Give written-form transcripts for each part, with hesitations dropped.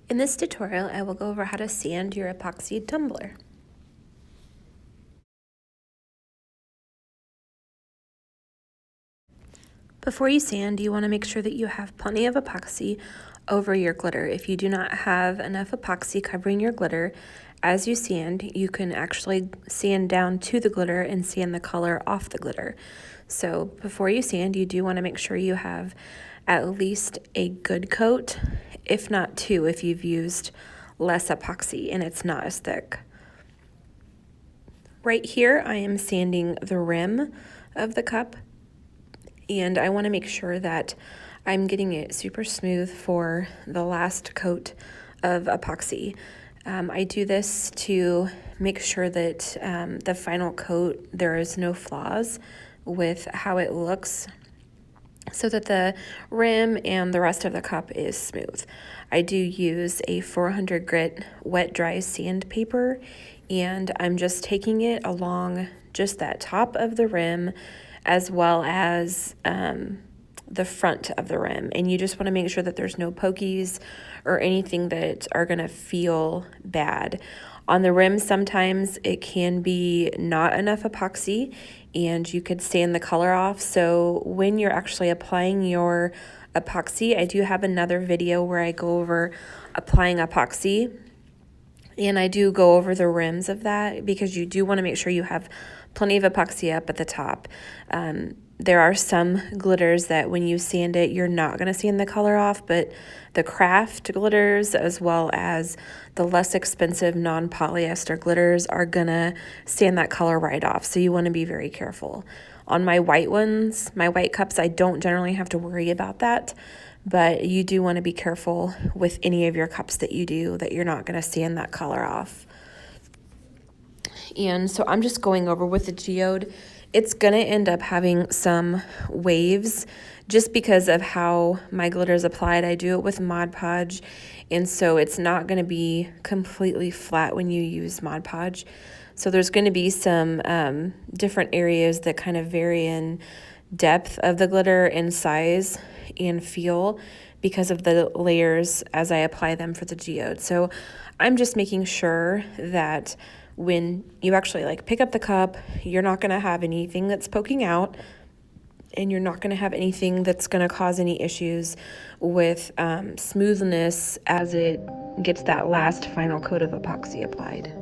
In this tutorial, I will go over how to sand your epoxy tumbler. Before you sand, you want to make sure that you have plenty of epoxy over your glitter. If you do not have enough epoxy covering your glitter, as you sand, you can actually sand down to the glitter and sand the color off the glitter. So before you sand, you do want to make sure you have at least a good coat, if not two, if you've used less epoxy and it's not as thick. Right here, I am sanding the rim of the cup, and I want to make sure that I'm getting it super smooth for the last coat of epoxy. I do this to make sure that the final coat, there is no flaws with how it looks, so that the rim and the rest of the cup is smooth. I do use a 400 grit wet dry sandpaper, and I'm just taking it along just that top of the rim as well as the front of the rim. And you just want to make sure that there's no pokies or anything that are going to feel bad. On the rim, sometimes it can be not enough epoxy and you could sand the color off. So when you're actually applying your epoxy, I do have another video where I go over applying epoxy, and I do go over the rims of that because you do want to make sure you have plenty of epoxy up at the top. There are some glitters that when you sand it, you're not going to sand the color off, but the craft glitters as well as the less expensive non-polyester glitters are going to sand that color right off. So you want to be very careful. On my white ones, my white cups, I don't generally have to worry about that, but you do want to be careful with any of your cups that you do that you're not going to sand that color off. And so I'm just going over with the geode. It's going to end up having some waves just because of how my glitter is applied. I do it with Mod Podge, and so it's not going to be completely flat when you use Mod Podge. So there's going to be some different areas that kind of vary in depth of the glitter and size and feel because of the layers as I apply them for the geode. So I'm just making sure that when you actually pick up the cup, you're not going to have anything that's poking out, and you're not going to have anything that's going to cause any issues with smoothness as it gets that last final coat of epoxy applied.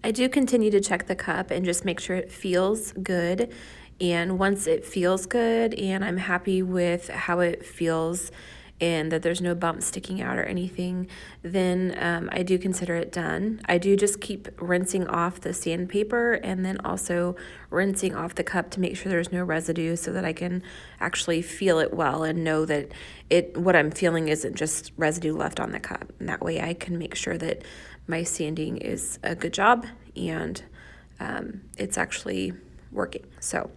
I do continue to check the cup and just make sure it feels good. And once it feels good and I'm happy with how it feels and that there's no bumps sticking out or anything, then I do consider it done. I do just keep rinsing off the sandpaper and then also rinsing off the cup to make sure there's no residue so that I can actually feel it well and know that what I'm feeling isn't just residue left on the cup. And that way I can make sure that my sanding is a good job and it's actually working. So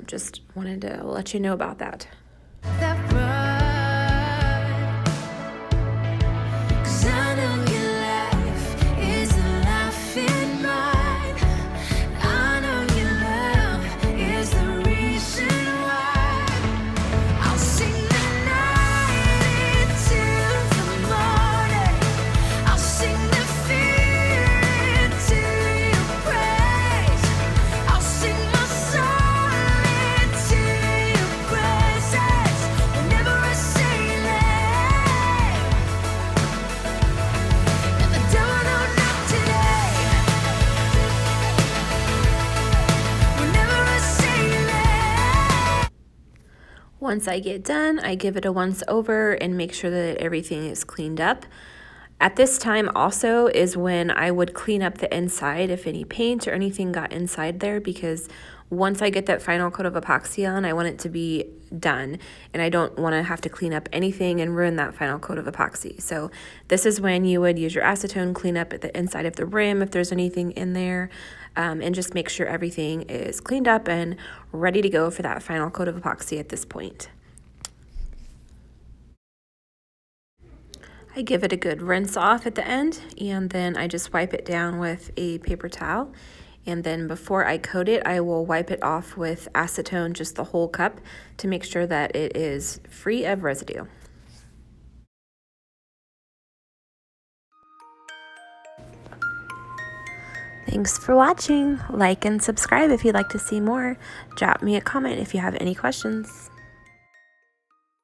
just wanted to let you know about that. Once I get done, I give it a once over and make sure that everything is cleaned up. At this time also is when I would clean up the inside if any paint or anything got inside there, because once I get that final coat of epoxy on, I want it to be done and I don't want to have to clean up anything and ruin that final coat of epoxy. So this is when you would use your acetone, clean up at the inside of the rim if there's anything in there, and just make sure everything is cleaned up and ready to go for that final coat of epoxy at this point. I give it a good rinse off at the end, and then I just wipe it down with a paper towel. And then before I coat it, I will wipe it off with acetone, just the whole cup, to make sure that it is free of residue. Thanks for watching. Like and subscribe if you'd like to see more. Drop me a comment if you have any questions.